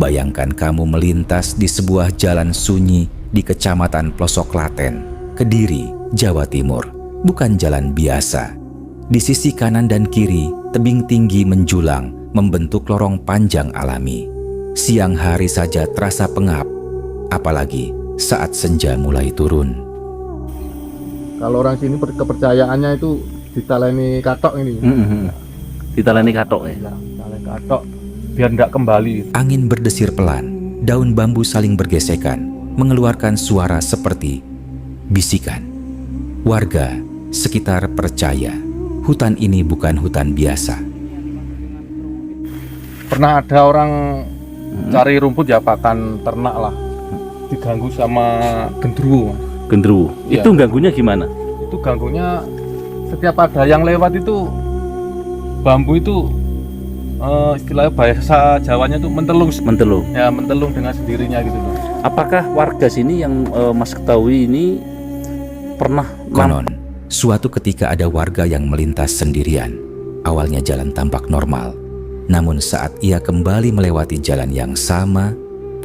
Bayangkan kamu melintas di sebuah jalan sunyi di Kecamatan Plosok Klaten, Kediri, Jawa Timur. Bukan jalan biasa. Di sisi kanan dan kiri, tebing tinggi menjulang membentuk lorong panjang alami. Siang hari saja terasa pengap, apalagi saat senja mulai turun. Kalau orang sini kepercayaannya itu ditaleni katok ini. Ditaleni katok ya? Ditaleni katok biar tidak kembali. Angin berdesir pelan, daun bambu saling bergesekan, mengeluarkan suara seperti bisikan. Warga sekitar percaya hutan ini bukan hutan biasa. Pernah ada orang cari rumput ya pakan ternak lah, diganggu sama genderuwo. Genderuwo. Iya. Itu ganggunya gimana? Itu ganggunya setiap ada yang lewat itu bambu itu istilahnya bahasa Jawanya itu mentelung. Ya mentelung dengan sendirinya gitu loh. Apakah warga sini yang Mas ketahui ini pernah Konon, suatu ketika ada warga yang melintas sendirian. Awalnya jalan tampak normal, namun saat ia kembali melewati jalan yang sama,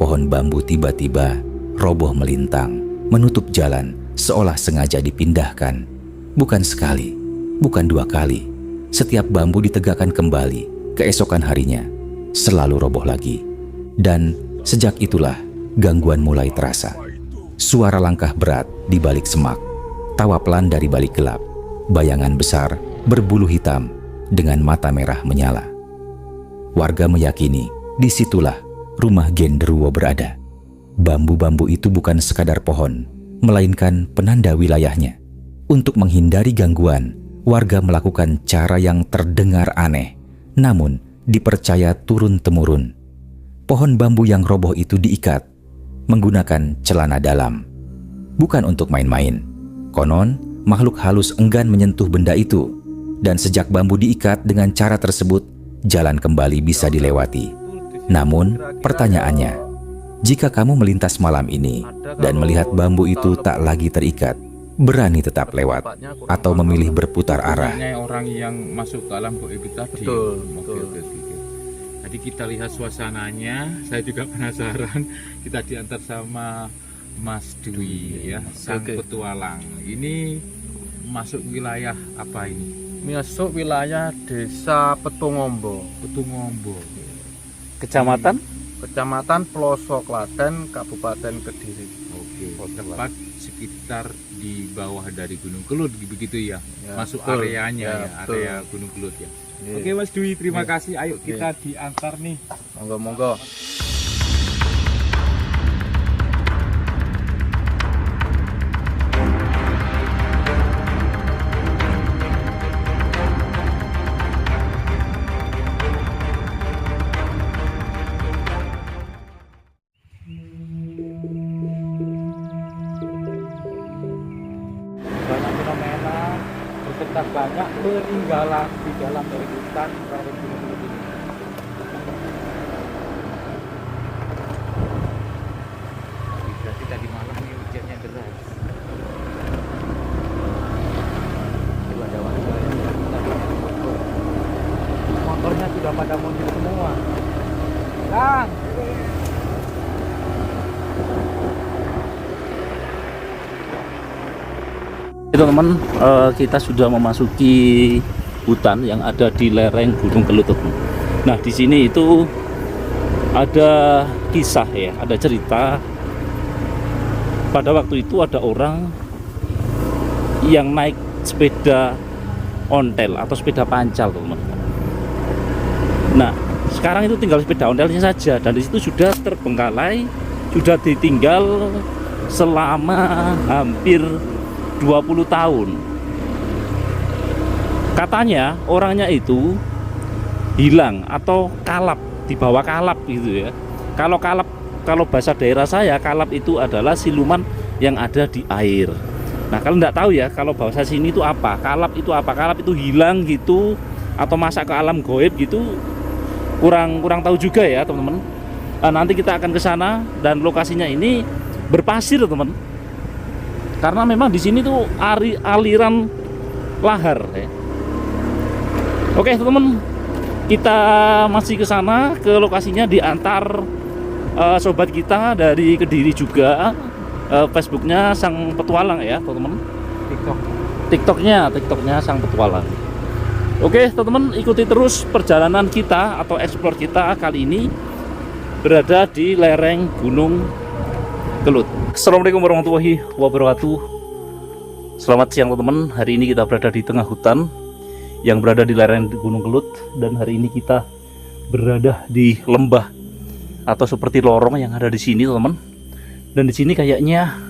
pohon bambu tiba-tiba roboh melintang, menutup jalan seolah sengaja dipindahkan. Bukan sekali, bukan dua kali. Setiap bambu ditegakkan kembali, keesokan harinya selalu roboh lagi. Dan sejak itulah gangguan mulai terasa. Suara langkah berat di balik semak, tawa pelan dari balik gelap, bayangan besar berbulu hitam dengan mata merah menyala. Warga meyakini disitulah rumah genderuwo berada. Bambu-bambu itu bukan sekadar pohon, melainkan penanda wilayahnya. Untuk menghindari gangguan, warga melakukan cara yang terdengar aneh, namun dipercaya turun-temurun. Pohon bambu yang roboh itu diikat menggunakan celana dalam. Bukan untuk main-main. Konon, makhluk halus enggan menyentuh benda itu, dan sejak bambu diikat dengan cara tersebut, jalan kembali bisa dilewati. Namun, pertanyaannya, jika kamu melintas malam ini dan melihat bambu itu tak lagi terikat, berani tetap lewat atau memilih berputar arah? Orang yang masuk ke alam goib itu tadi. Betul. Jadi kita lihat suasananya, saya juga penasaran. Kita diantar sama Mas Dwi ya, sang petualang. Ini masuk wilayah apa ini? Masuk wilayah Desa Petungombo. Kecamatan Plosok Klaten, Kabupaten Kediri. Oke. Tepat sekitar di bawah dari Gunung Kelut begitu ya. Masuk betul. areanya ya, betul. area Gunung Kelut ya. Oke Mas Dwi, terima kasih. Ayo kita diantar nih. Monggo. Banyak fenomena beserta banyak peninggalan di dalam dari hutan lereng Gunung Kelut ini. Berarti tadi malam ini hujannya deras. Itu ada warga yang tadi motornya sudah pada mundur semua. Kang, teman-teman, kita sudah memasuki hutan yang ada di lereng Gunung Kelut. Nah, di sini itu ada kisah ya, ada cerita. Pada waktu itu ada orang yang naik sepeda ontel atau sepeda pancal, teman-teman. Nah, sekarang itu tinggal sepeda ontelnya saja, dan di situ sudah terbengkalai, sudah ditinggal selama hampir 20 tahun. Katanya orangnya itu hilang atau kalap, dibawa kalap gitu ya. Kalau kalap, kalau bahasa daerah saya, kalap itu adalah siluman yang ada di air. Nah, kalau nggak tahu ya, kalau bahasa sini itu apa? Kalap itu apa? Kalap itu hilang gitu atau masuk ke alam goib gitu? Kurang tahu juga ya, teman-teman. Nah, nanti kita akan ke sana dan lokasinya ini berpasir, teman. Karena memang di sini tuh aliran lahar ya. Oke, teman-teman, kita masih ke sana, ke lokasinya diantar sobat kita dari Kediri juga, Facebooknya Sang Petualang ya teman-teman. TikToknya Sang Petualang. Oke teman-teman, ikuti terus perjalanan kita atau explore kita kali ini berada di lereng Gunung Kelut. Assalamualaikum warahmatullahi wabarakatuh. Selamat siang teman-teman. Hari ini kita berada di tengah hutan yang berada di lereng Gunung Kelut, dan hari ini kita berada di lembah atau seperti lorong yang ada di sini teman-teman. Dan di sini kayaknya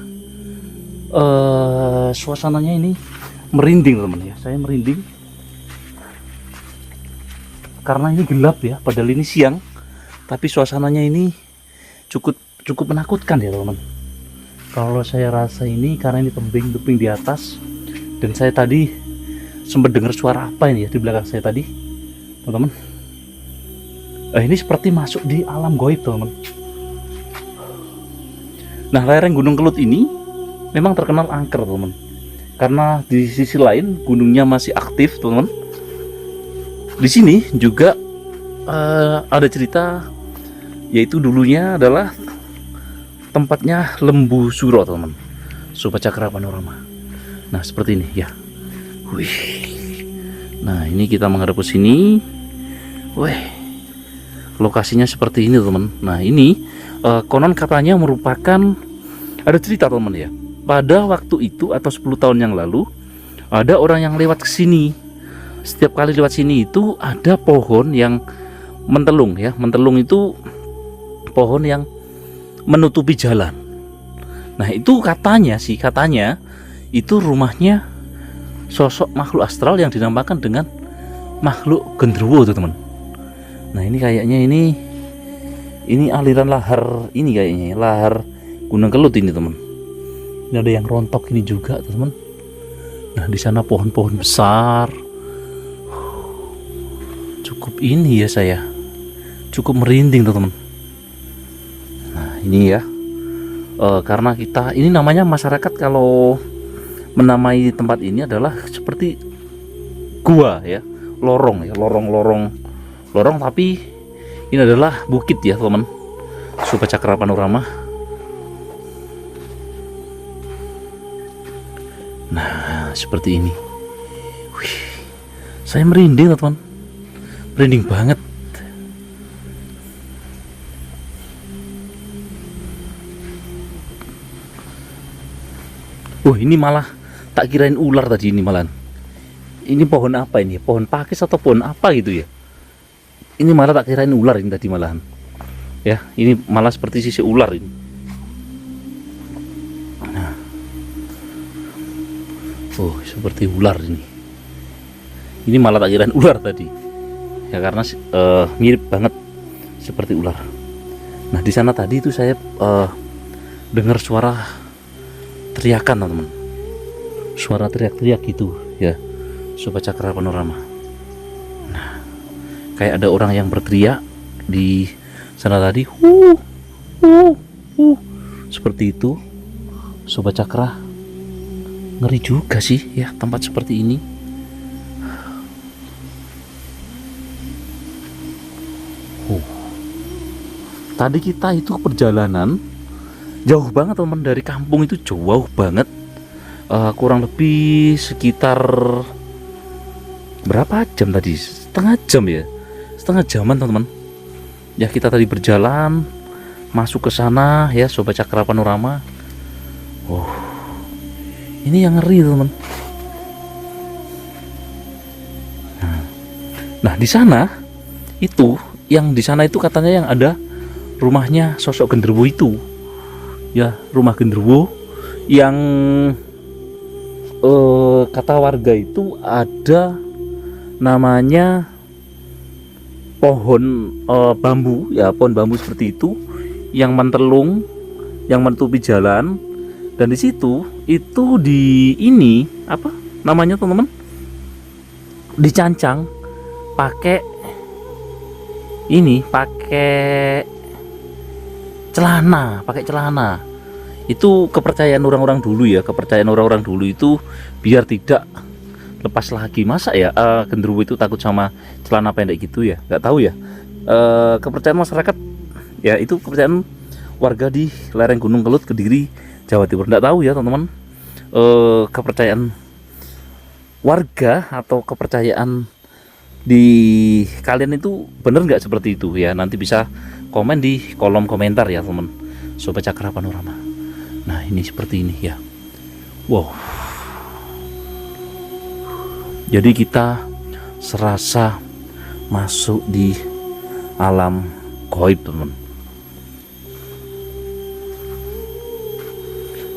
suasananya ini merinding teman-teman ya. Saya merinding karena ini gelap ya, padahal ini siang, tapi suasananya ini cukup menakutkan ya teman-teman. Kalau saya rasa ini karena ini tebing-tebing di atas, dan saya tadi sempat dengar suara apa ini ya di belakang saya tadi teman-teman. Ini seperti masuk di alam gaib teman-teman. Nah, lereng Gunung Kelut ini memang terkenal angker teman-teman, karena di sisi lain gunungnya masih aktif teman-teman. Di sini juga ada cerita, yaitu dulunya adalah tempatnya Lembu Suro teman-teman, Sobat Cakra Panorama. Nah seperti ini ya. Wih. Nah ini kita menghadap ke sini. Wih, lokasinya seperti ini teman. Nah ini konon katanya merupakan, ada cerita teman ya, pada waktu itu atau 10 tahun yang lalu ada orang yang lewat ke sini. Setiap kali lewat sini itu ada pohon yang mentelung ya. Mentelung itu pohon yang menutupi jalan. Nah itu katanya itu rumahnya sosok makhluk astral yang dinamakan dengan makhluk genderuwo tuh teman. Nah ini kayaknya ini aliran lahar ini kayaknya lahar Gunung Kelut ini teman. Ini ada yang rontok ini juga teman. Nah di sana pohon-pohon besar. Cukup ini ya, saya cukup merinding teman-teman. Nah ini ya, karena kita ini namanya masyarakat kalau menamai tempat ini adalah seperti gua ya, lorong ya, lorong tapi ini adalah bukit ya teman, Sobat Cakra Panorama. Nah seperti ini. Wih, saya merinding teman, merinding banget. Ini malah tak kirain ular tadi ini malahan. Ini pohon apa ini? Pohon pakis atau pohon apa gitu ya? Ini malah tak kirain ular ini tadi malahan. Ya, ini malah seperti sisi ular ini. Nah. Seperti ular ini. Ini malah tak kirain ular tadi. Ya karena mirip banget seperti ular. Nah di sana tadi itu saya dengar suara teriakan teman-teman, suara teriak-teriak gitu ya, Sobat Cakra Panorama. Nah kayak ada orang yang berteriak di sana tadi, seperti itu, Sobat Cakra. Ngeri juga sih ya tempat seperti ini. Tadi kita itu perjalanan jauh banget teman, dari kampung itu jauh banget, kurang lebih sekitar berapa jam tadi? Setengah jam ya, setengah jaman teman-teman. Ya kita tadi berjalan masuk ke sana ya, Sobat Cakra Panorama. Ini yang ngeri teman. Nah di sana itu, yang di sana itu katanya yang ada rumahnya sosok genderuwo itu ya, rumah genderuwo yang kata warga itu ada namanya pohon bambu ya, pohon bambu seperti itu yang mentelung, yang menutupi jalan. Dan di situ itu di ini apa namanya teman-teman, dicancang pakai ini, pakai celana. Itu kepercayaan orang-orang dulu ya, kepercayaan orang-orang dulu itu biar tidak lepas lagi. Masa ya genderuwo itu takut sama celana pendek gitu ya, nggak tahu ya. Kepercayaan masyarakat ya, itu kepercayaan warga di lereng Gunung Kelut, Kediri, Jawa Timur. Nggak tahu ya teman-teman, kepercayaan warga atau kepercayaan di kalian itu bener nggak seperti itu ya? Nanti bisa komen di kolom komentar ya teman, Sobat Cakra Panorama. Nah ini seperti ini ya. Wow. Jadi kita serasa masuk di alam gaib teman.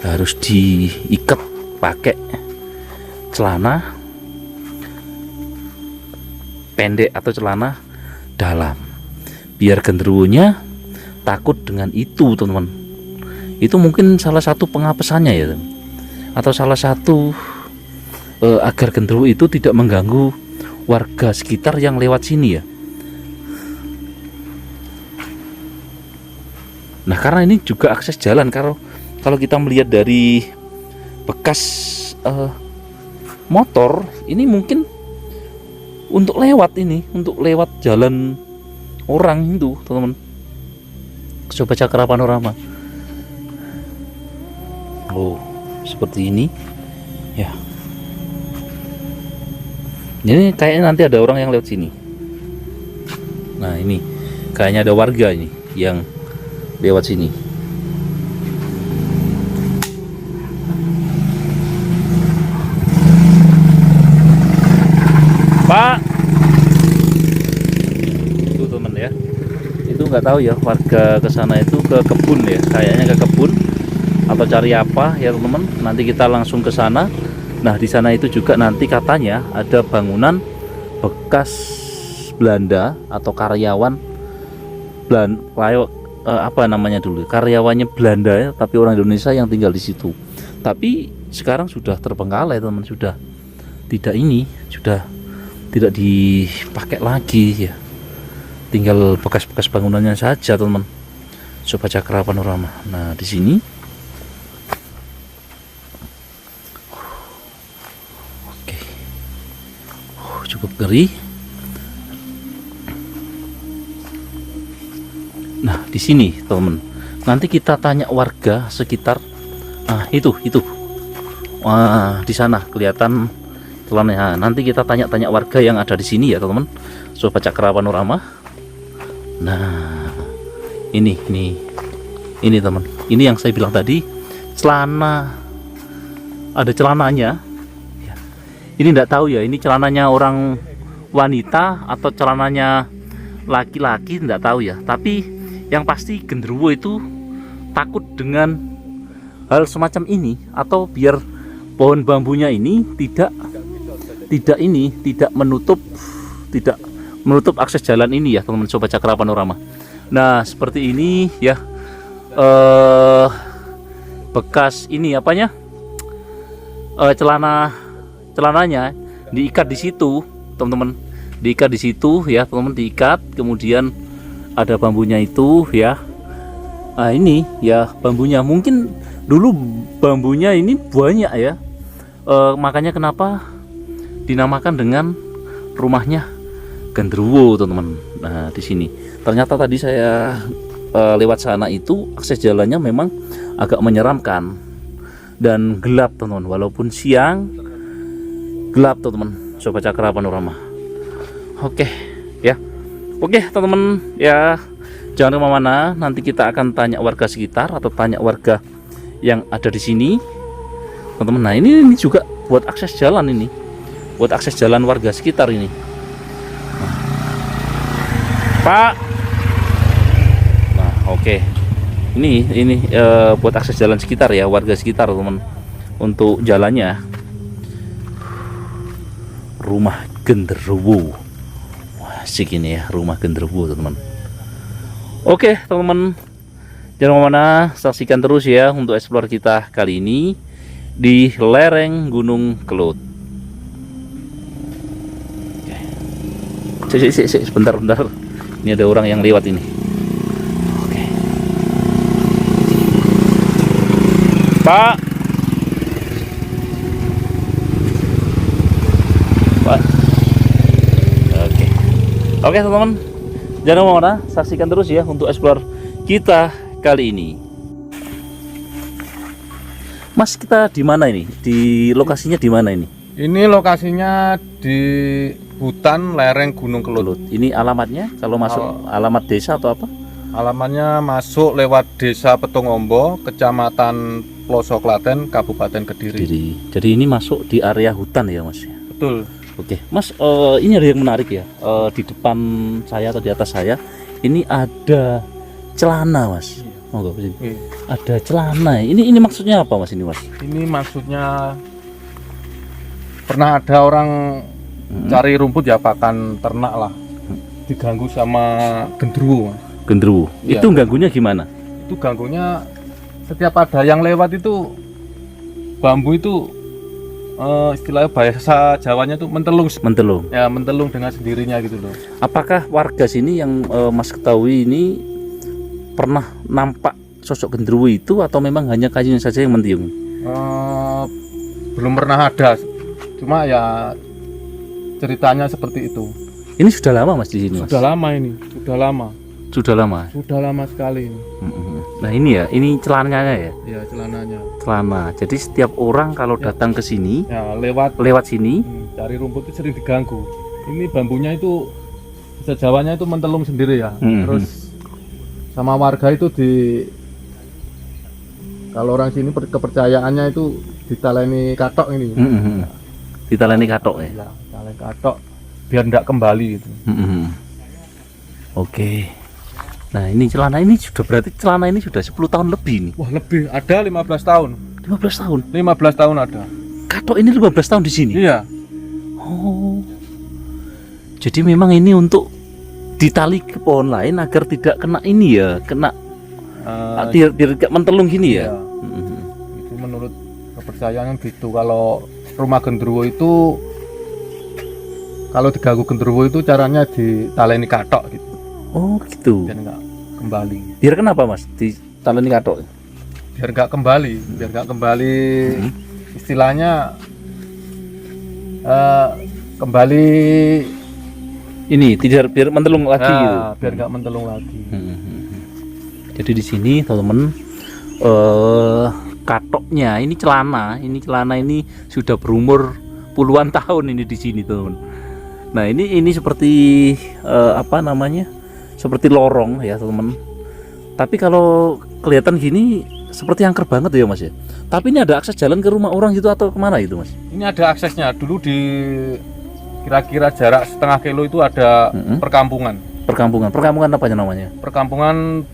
Harus diikat pakai celana pendek atau celana dalam biar genderuwonya takut dengan itu teman-teman. Itu mungkin salah satu pengapesannya ya teman. Atau salah satu agar genderuwo itu tidak mengganggu warga sekitar yang lewat sini ya. Nah karena ini juga akses jalan, kalau kita melihat dari bekas motor ini mungkin untuk lewat jalan orang itu teman-teman, Sobat Cakra Panorama. Oh seperti ini ya. Ini kayaknya nanti ada orang yang lewat sini. Nah ini kayaknya ada warga ini yang lewat sini. Pak, itu teman ya. Itu nggak tahu ya warga kesana itu ke kebun ya. Kayaknya ke kebun atau cari apa ya teman-teman. Nanti kita langsung ke sana. Nah di sana itu juga nanti katanya ada bangunan bekas Belanda atau karyawan apa namanya dulu, karyawannya Belanda ya, tapi orang Indonesia yang tinggal di situ. Tapi sekarang sudah terbengkalai teman, sudah tidak dipakai lagi ya. Tinggal bekas-bekas bangunannya saja teman, Sobat Cakra Panorama. Nah di sini cukup ngeri. Nah di sini teman, nanti kita tanya warga sekitar. Nah itu wah di sana kelihatan celananya. Nanti kita tanya-tanya warga yang ada di sini ya teman, Sobat Cakra Panorama. Nah ini teman, ini yang saya bilang tadi, celana, ada celananya. Ini enggak tahu ya, ini celananya orang wanita atau celananya laki-laki, enggak tahu ya. Tapi yang pasti genderuwo itu takut dengan hal semacam ini, atau biar pohon bambunya ini tidak menutup akses jalan ini ya teman-teman, Sobat Cakra Panorama. Nah seperti ini ya, bekas ini apanya, celananya diikat di situ teman-teman, diikat di situ ya teman-teman, diikat, kemudian ada bambunya itu ya. Nah ini ya bambunya, mungkin dulu bambunya ini banyak ya, makanya kenapa dinamakan dengan rumahnya genderuwo teman-teman. Nah di sini ternyata tadi saya lewat sana itu akses jalannya memang agak menyeramkan dan gelap teman-teman, walaupun siang gelap teman-teman, Sobat Cakra Panorama. Oke ya, oke teman-teman ya, jangan kemana-mana. Nanti kita akan tanya warga sekitar atau tanya warga yang ada di sini teman-teman. Nah ini juga buat akses jalan, ini buat akses jalan warga sekitar ini. Nah, Pak. Nah oke, ini buat akses jalan sekitar ya, warga sekitar teman, untuk jalannya. Rumah genderuwo, wah asik ini ya, rumah genderuwo teman-teman. Oke teman-teman, jangan kemana, saksikan terus ya untuk explore kita kali ini di lereng Gunung Kelut. Oke. Sebentar, ini ada orang yang lewat ini. Oke. Pak, Oke teman-teman, jangan kemana-mana, saksikan terus ya untuk explore kita kali ini. Mas, kita di mana ini? Di lokasinya di mana ini? Ini lokasinya di hutan lereng Gunung Kelut. Ini alamatnya kalau masuk alamat desa atau apa? Alamannya masuk lewat Desa Petongombo, Kecamatan Ploso Klaten, Kabupaten Kediri. Jadi ini masuk di area hutan ya, Mas? Betul. Oke, Mas, ini ada yang menarik ya. Di depan saya atau di atas saya ini ada celana, Mas. Monggo sini. Ada celana. Ini maksudnya apa, Mas, ini, Mas? Ini maksudnya pernah ada orang cari rumput ya pakan ternak lah, diganggu sama genderuwo. Genderuwo. Iya. Itu ganggunya gimana? Itu ganggunya setiap ada yang lewat itu bambu itu istilahnya bahasa Jawanya itu mentelung. Ya, mentelung dengan sendirinya gitu loh. Apakah warga sini yang Mas ketahui ini pernah nampak sosok genderuwo itu atau memang hanya kayunya saja yang mentiung? Belum pernah ada. Cuma ya ceritanya seperti itu. Ini sudah lama, Mas, di sini, Mas? Sudah lama ini, sudah lama. Sudah lama. Sudah lama sekali ini. Nah, ini ya, ini celananya ya. Ya, celananya. Celana. Jadi setiap orang kalau datang ke sini, Ya, lewat sini, cari rumput itu sering diganggu. Ini bambunya itu bahasa Jawanya itu mentelung sendiri ya. Terus sama warga itu kalau orang sini kepercayaannya itu ditaleni katok ini. ditaleni katok ya. Ya, taleni katok biar tidak kembali gitu. Oke. Nah, ini celana ini sudah berarti celana ini sudah 10 tahun lebih nih. Wah, lebih, ada 15 tahun. 15 tahun. 15 tahun ada. Katok ini 15 tahun di sini. Iya. Oh. Jadi memang ini untuk ditali ke pohon lain agar tidak kena ini ya, kena tidak mentelung gini ya. Iya. Itu menurut kepercayaan gitu. Kalau rumah genderuwo itu kalau diganggu genderuwo itu caranya ditaleni katok gitu. Oh, gitu. Biar nggak kembali. Biar kenapa, Mas? Ditaleni katok. Biar nggak kembali. Istilahnya kembali ini tidak biar mentelung lagi gitu. Biar nggak mentelung lagi. Jadi di sini teman-teman katoknya ini celana ini sudah berumur puluhan tahun ini di sini, teman. Nah, ini seperti apa namanya? Seperti lorong ya, teman. Tapi kalau kelihatan gini seperti angker banget ya, Mas ya. Tapi ini ada akses jalan ke rumah orang gitu atau kemana itu, Mas? Ini ada aksesnya. Dulu di kira-kira jarak setengah kilo itu ada perkampungan. Perkampungan apa namanya? Perkampungan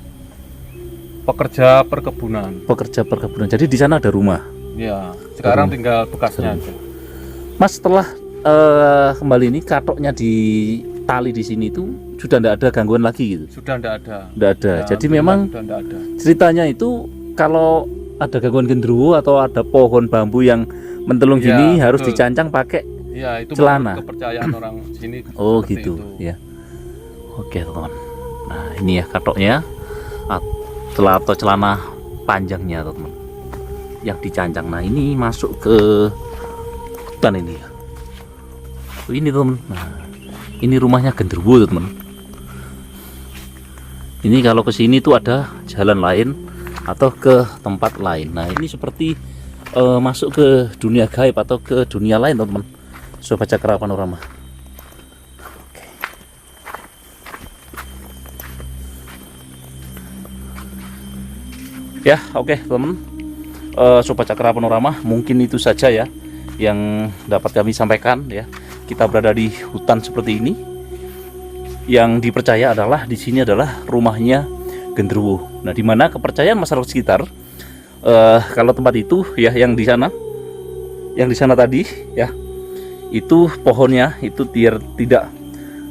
pekerja perkebunan. Jadi di sana ada rumah. Ya, sekarang tinggal bekasnya aja. Mas, setelah kembali ini katoknya di tali di sini itu sudah tidak ada gangguan lagi gitu. Sudah tidak ada. Tidak ada. Ya, jadi memang sudah tidak ada. Ceritanya itu kalau ada gangguan genderuwo atau ada pohon bambu yang mentelung Ya, gini harus betul. dicancang pakai Ya, itu celana. kepercayaan orang sini. Oh, seperti gitu itu. ya. Oke, teman. Nah, ini ya katoknya atau celana panjangnya, teman. Yang dicancang. Nah, ini masuk ke hutan ini ya. Oh, ini, teman. Nah, ini rumahnya genderuwo, teman. Ini kalau ke sini tuh ada jalan lain atau ke tempat lain. Nah, ini seperti masuk ke dunia gaib atau ke dunia lain, teman. Sobat Cakra Panorama. Ya, oke, teman. Sobat Cakra Panorama, mungkin itu saja ya yang dapat kami sampaikan ya. Kita berada di hutan seperti ini. Yang dipercaya adalah di sini adalah rumahnya genderuwo. Nah, di mana kepercayaan masyarakat sekitar kalau tempat itu ya yang di sana tadi ya, itu pohonnya itu tidak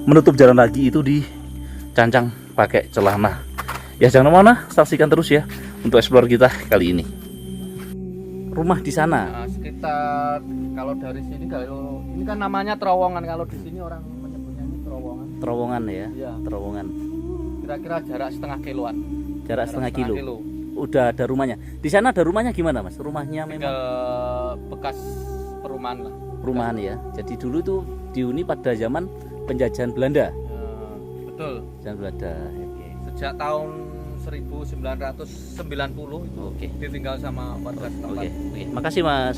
menutup jalan lagi, itu dicancang pakai celana. Ya, jangan mana, saksikan terus ya untuk explore kita kali ini. Rumah di sana. Nah, sekitar kalau dari sini kalau ini kan namanya terowongan, kalau di sini orang menyebutnya ini terowongan. Terowongan ya. Iya. Terowongan. Kira-kira jarak setengah kiloan. Jarak setengah kilo. Udah ada rumahnya. Di sana ada rumahnya gimana, Mas? Rumahnya memang Ke bekas perumahan lah. perumahan ya. Jadi dulu tuh dihuni pada zaman penjajahan Belanda. Betul. Penjajahan Belanda. Oke. Sejak tahun 1990 itu Oke. ditinggal sama warga setempat. Oke. Makasih Mas.